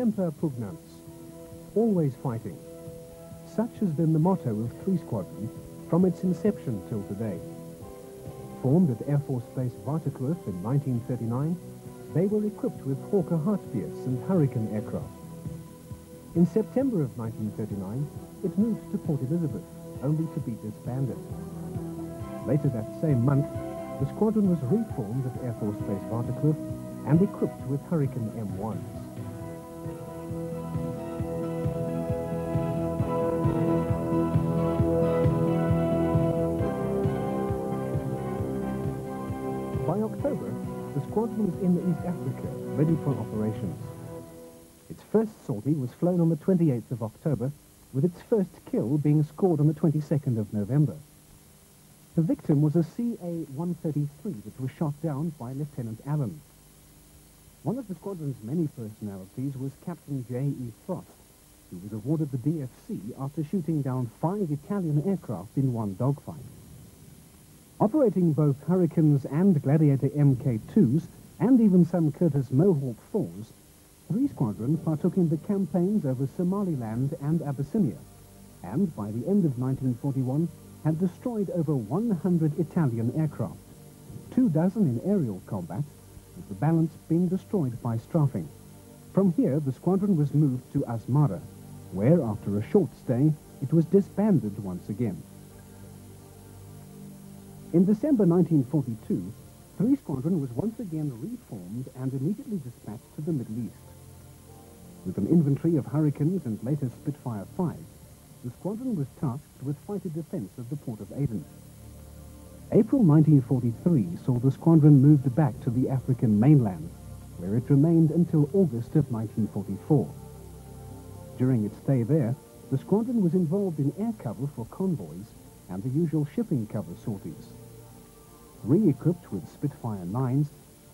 Semper Pugnans, always fighting. Such has been the motto of 3 Squadron from its inception till today. Formed at Air Force Base Waterkloof in 1939, they were equipped with Hawker Hartbeers and Hurricane aircraft. In September of 1939, it moved to Port Elizabeth, only to be disbanded. Later that same month, the squadron was reformed at Air Force Base Waterkloof and equipped with Hurricane M1s. By October, the squadron was in East Africa, ready for operations. Its first sortie was flown on the 28th of October, with its first kill being scored on the 22nd of November. The victim was a CA-133 that was shot down by Lieutenant Allen. One of the squadron's many personalities was Captain J.E. Frost, who was awarded the DFC after shooting down 5 Italian aircraft in one dogfight. Operating both Hurricanes and Gladiator Mk2s, and even some Curtiss Mohawk 4s, 3 Squadron partook in the campaigns over Somaliland and Abyssinia, and by the end of 1941 had destroyed over 100 Italian aircraft, 24 in aerial combat, with the balance being destroyed by strafing. From here, the squadron was moved to Asmara, where, after a short stay, it was disbanded once again. In December 1942, 3 Squadron was once again reformed and immediately dispatched to the Middle East. With an inventory of Hurricanes and later Spitfire 5s, the squadron was tasked with fighter defense of the port of Aden. April 1943 saw the squadron moved back to the African mainland, where it remained until August of 1944. During its stay there, the squadron was involved in air cover for convoys and the usual shipping cover sorties. Re-equipped with Spitfire 9s,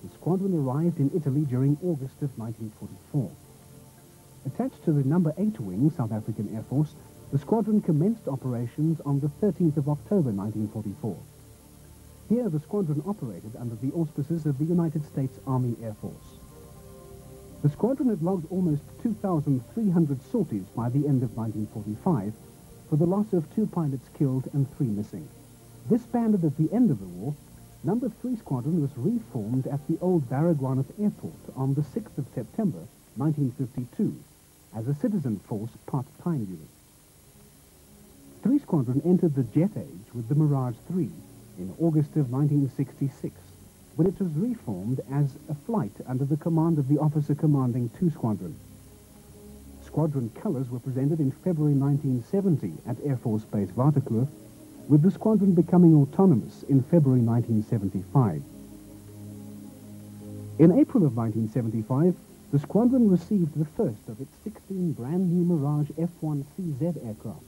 the squadron arrived in Italy during August of 1944. Attached to the No. 8 Wing, South African Air Force, the squadron commenced operations on the 13th of October 1944. Here, the squadron operated under the auspices of the United States Army Air Force. The squadron had logged almost 2,300 sorties by the end of 1945, for the loss of 2 pilots killed and 3 missing. Disbanded at the end of the war, No. 3 Squadron was reformed at the old Baragwanath Airport on the 6th of September 1952 as a citizen force part-time unit. 3 Squadron entered the jet age with the Mirage 3 in August of 1966, when it was reformed as a flight under the command of the officer commanding 2 Squadron. Squadron colours were presented in February 1970 at Air Force Base Waterkloof, with the squadron becoming autonomous in February 1975. In April of 1975, the squadron received the first of its 16 brand new Mirage F-1CZ aircraft.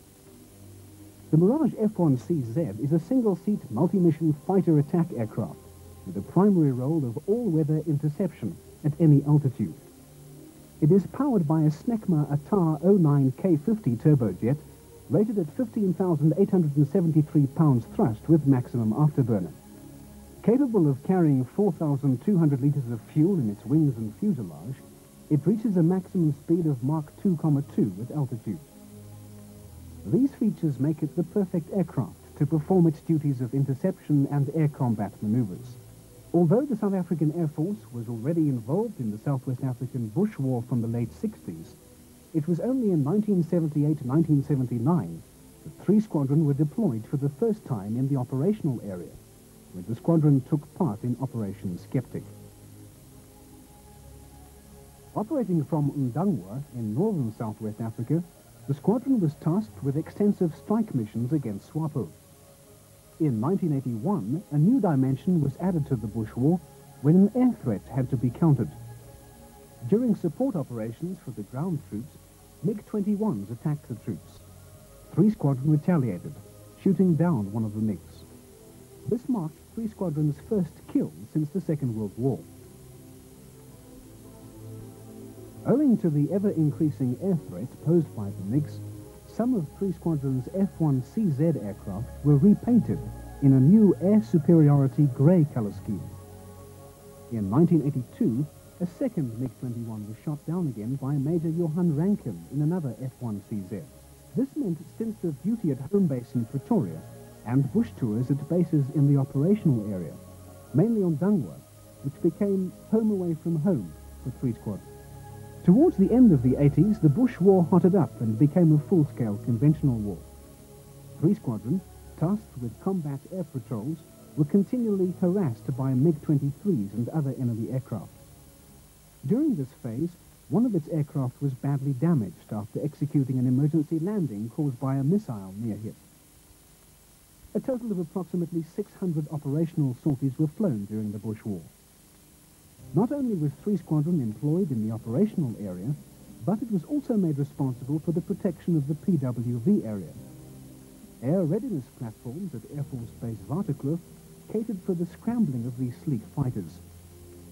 The Mirage F-1CZ is a single-seat multi-mission fighter attack aircraft with a primary role of all-weather interception at any altitude. It is powered by a Snecma ATAR 09 K50 turbojet rated at 15,873 pounds thrust with maximum afterburner. Capable of carrying 4,200 litres of fuel in its wings and fuselage, it reaches a maximum speed of Mach 2,2 at altitude. These features make it the perfect aircraft to perform its duties of interception and air combat maneuvers. Although the South African Air Force was already involved in the Southwest African Bush War from the late 60s, it was only in 1978-1979 that 3 Squadron were deployed for the first time in the operational area, where the squadron took part in Operation Skeptic. Operating from Ndangwa in northern Southwest Africa, the squadron was tasked with extensive strike missions against SWAPO. In 1981, a new dimension was added to the Bush War when an air threat had to be countered. During support operations for the ground troops, MiG-21s attacked the troops. 3 Squadron retaliated, shooting down one of the MiGs. This marked 3 Squadron's first kill since the Second World War. Owing to the ever-increasing air threat posed by the MiGs, some of 3 Squadron's F-1CZ aircraft were repainted in a new air superiority grey colour scheme. In 1982, A second MiG-21 was shot down again by Major Johann Rankin in another F-1CZ. This meant stints of duty at home base in Pretoria and bush tours at bases in the operational area, mainly on Dangwa, which became home away from home for 3 Squadron. Towards the end of the 80s, the bush war hotted up and became a full-scale conventional war. 3 Squadron, tasked with combat air patrols, were continually harassed by MiG-23s and other enemy aircraft. During this phase, one of its aircraft was badly damaged after executing an emergency landing caused by a missile near hit. A total of approximately 600 operational sorties were flown during the bush war. Not only was 3 Squadron employed in the operational area, but it was also made responsible for the protection of the PWV area. Air readiness platforms at Air Force Base Waterkloof catered for the scrambling of these sleek fighters.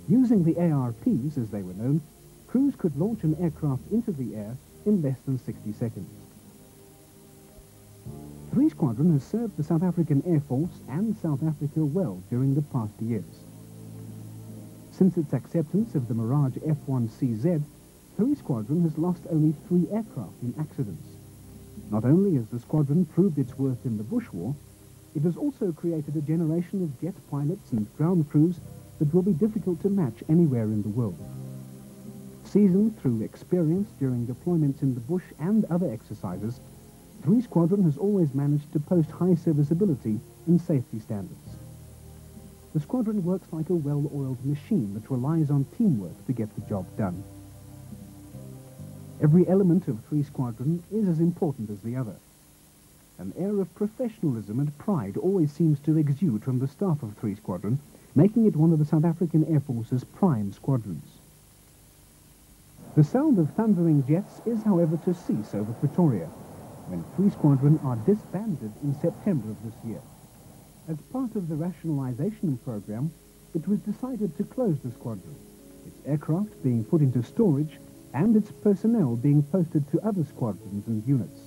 Using the ARPs, as they were known, crews could launch an aircraft into the air in less than 60 seconds. 3 Squadron has served the South African Air Force and South Africa well during the past years. Since its acceptance of the Mirage F-1CZ, 3 Squadron has lost only 3 aircraft in accidents. Not only has the squadron proved its worth in the bush war, it has also created a generation of jet pilots and ground crews that will be difficult to match anywhere in the world. Seasoned through experience during deployments in the bush and other exercises, 3 Squadron has always managed to post high serviceability and safety standards. The squadron works like a well-oiled machine that relies on teamwork to get the job done. Every element of 3 Squadron is as important as the other. An air of professionalism and pride always seems to exude from the staff of 3 Squadron, making it one of the South African Air Force's prime squadrons. The sound of thundering jets is, however, to cease over Pretoria, when 3 Squadron are disbanded in September of this year. As part of the rationalization program, it was decided to close the squadron, its aircraft being put into storage and its personnel being posted to other squadrons and units.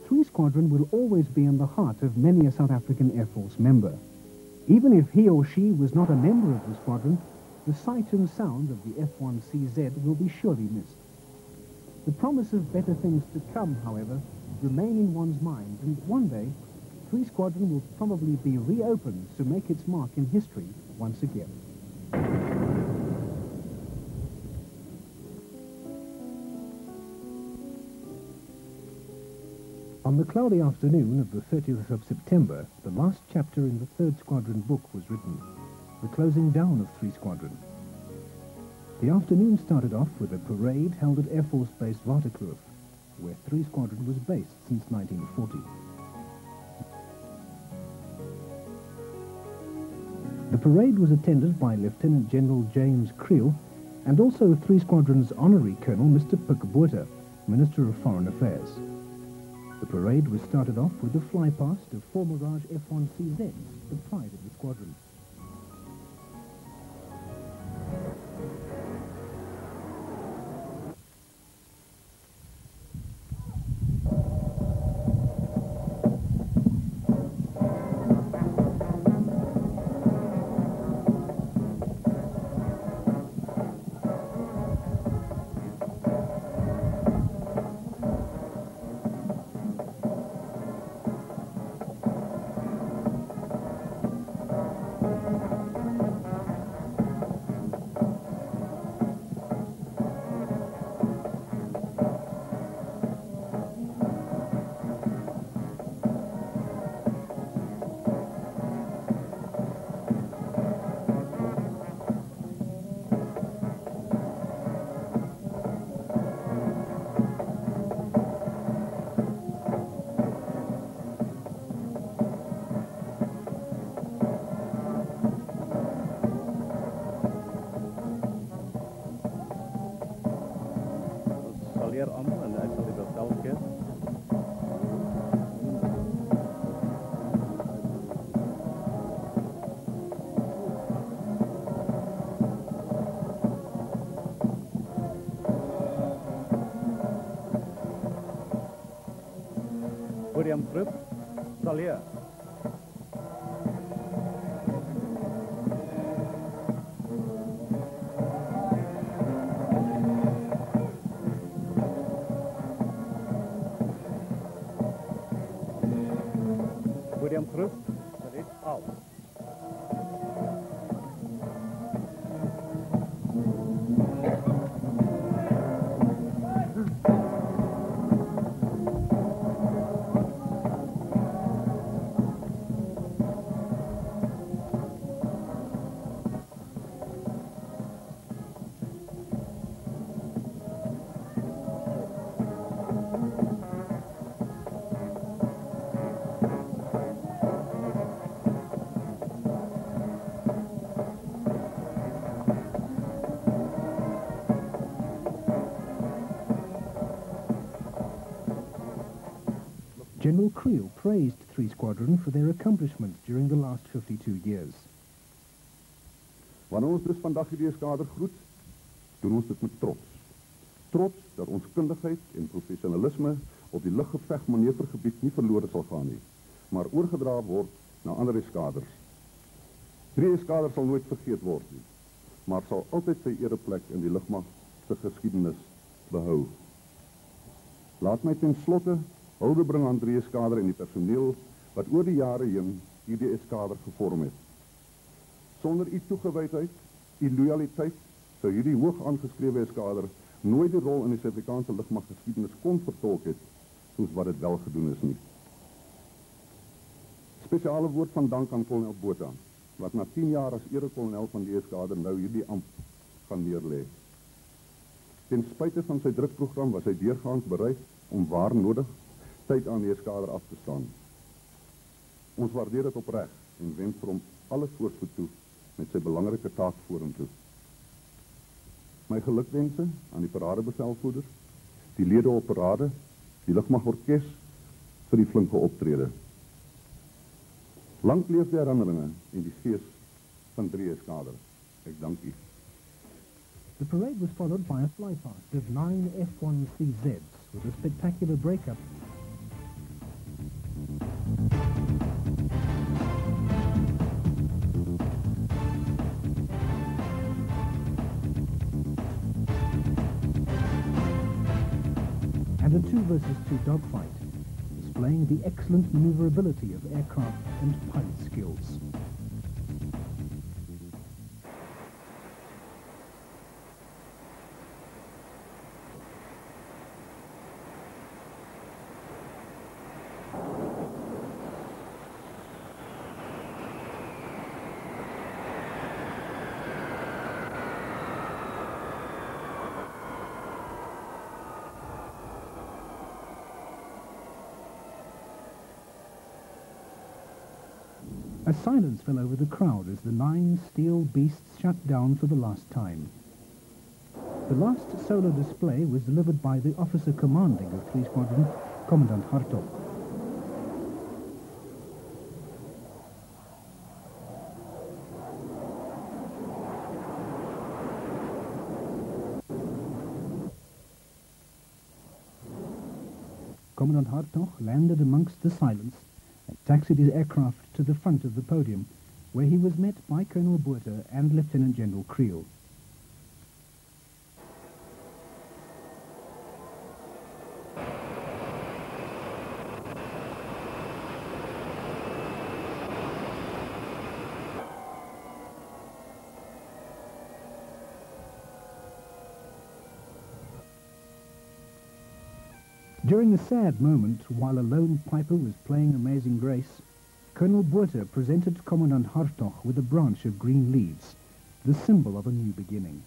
3 Squadron will always be in the heart of many a South African Air Force member. Even if he or she was not a member of the squadron, the sight and sound of the F-1CZ will be surely missed. The promise of better things to come, however, remain in one's mind, and one day, 3 Squadron will probably be reopened to make its mark in history once again. On the cloudy afternoon of the 30th of September, the last chapter in the 3rd Squadron book was written, the closing down of 3 Squadron. The afternoon started off with a parade held at Air Force Base Waterkloof, where 3 Squadron was based since 1940. The parade was attended by Lieutenant General James Creel and also 3 Squadron's Honorary Colonel Mr. Pik Botha, Minister of Foreign Affairs. The parade was started off with a flypast of 4 Mirage F-1CZs, the pride of the squadron. Allemaal en ik zal dit wel zelf keer. Hoor je hem terug? Zal je? General Creel praised 3 Squadron for their accomplishments during the last 52 years. Wanneer ons dus vandag die weeskader groet, doen ons dit met trots. Trots dat ons kundigheid en professionalisme op die luggevegmanevergebied nie verlore sal gaan nie, maar oorgedra word na ander eskaders. 3 eskader sal nooit vergeet word nie, maar sal altyd sy ereplek in die lugmag se geskiedenis behou. Laat my ten slotte hulde bring aan 3 eskader en die personeel wat oor die jare heen hierdie eskader gevorm het. Sonder u toegewydheid, u loyaliteit, sou hierdie hoog aangeskrewe eskader nooit die rol in die Suid-Afrikaanse lugmaggeskiedenis kon vertolk het, soos wat dit wel gedoen is nie. Spesiale woord van dank aan kolonel Botha, wat na 10 jaar as erekolonel van die eskader nou hierdie amp gaan neerlê. Ten spyte van sy drukprogram was hy deurgaans bereid om waar nodig tyd aan die eskader af te staan. Ons waardeer dit opreg en wens vir hom alle voorspoed toe met sy belangrike taak vorentoe. My gelukwense aan die paradebevelvoerder, die lede op parade, die lugmagorkes vir die flinke optrede. Lang leef die herinneringe en die gees van 3 eskader. Ek dank u. The parade was followed by a flypast of 9 F-1CZs with a spectacular breakup. And a 2 versus 2 dogfight, displaying the excellent maneuverability of aircraft and pilot skills. A silence fell over the crowd as the 9 steel beasts shut down for the last time. The last solo display was delivered by the officer commanding of 3 Squadron, Commandant Hartog. Commandant Hartog landed amongst the silence and taxied his aircraft to the front of the podium, where he was met by Colonel Botha and Lieutenant General Creel. During a sad moment, while a lone piper was playing Amazing Grace, Colonel Botha presented Commandant Hartog with a branch of green leaves, the symbol of a new beginning.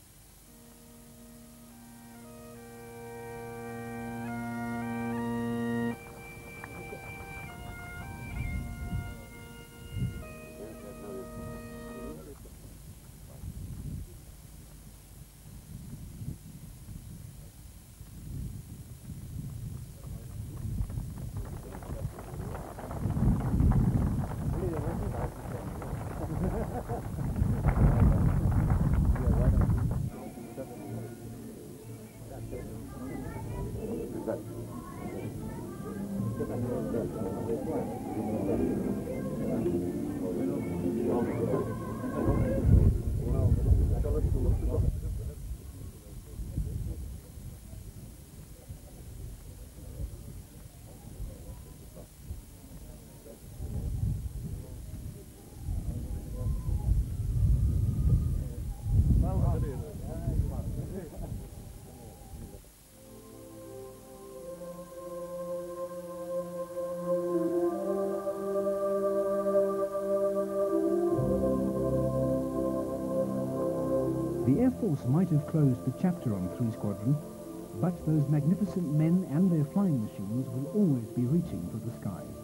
The Air Force might have closed the chapter on 3 Squadron, but those magnificent men and their flying machines will always be reaching for the skies.